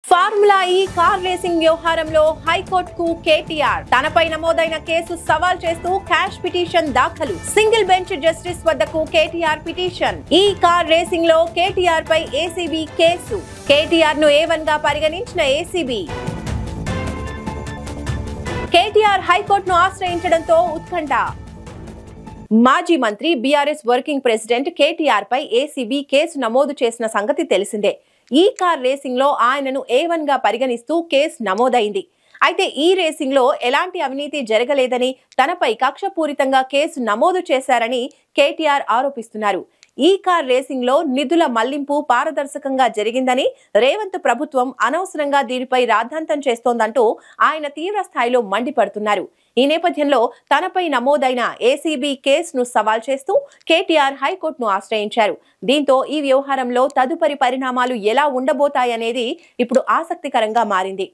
Formula ఈ car racing వ్యవహారంలో హైకోర్టుకు కేటీఆర్ తనపై నమోదైన కేసు సవాల్ చేస్తూ క్యాష్ పిటిషన్ దాఖలు. సింగిల్ బెంచ్ జస్టిస్ వద్దకు కేటీఆర్ పిటిషన్. ఈ కార్ రేసింగ్ లో కేటీఆర్ పై ఏసీబీ కేసు. కేటీఆర్ ను A1 గా పరిగణించిన ఏసీబీ. కేటీఆర్ హైకోర్టును ఆశ్రయించడంతో ఉత్కంఠ. మాజీ మంత్రి బీఆర్ఎస్ వర్కింగ్ ప్రెసిడెంట్ కేటీఆర్ పై ఏసీబీ కేసు నమోదు చేసిన సంగతి తెలిసిందే. ఈ కార్ రేసింగ్ లో ఆయనను A1 గా పరిగణిస్తూ కేసు నమోదైంది. అయితే ఈ రేసింగ్ లో ఎలాంటి అవినీతి జరగలేదని, తనపై కక్షపూరితంగా కేసు నమోదు చేశారని కేటీఆర్ ఆరోపిస్తున్నారు. ఈ కార్ రేసింగ్ లో నిధుల మళ్లింపు పారదర్శకంగా జరిగిందని, రేవంత్ ప్రభుత్వం అనవసరంగా దీనిపై రాద్ధాంతం చేస్తోందంటూ ఆయన తీవ్ర స్థాయిలో మండిపడుతున్నారు. ఈ నేపథ్యంలో తనపై నమోదైన ఏసీబీ కేసును సవాల్ చేస్తూ కేటీఆర్ హైకోర్టును ఆశ్రయించారు. దీంతో ఈ వ్యవహారంలో తదుపరి పరిణామాలు ఎలా ఉండబోతాయనేది ఇప్పుడు ఆసక్తికరంగా మారింది.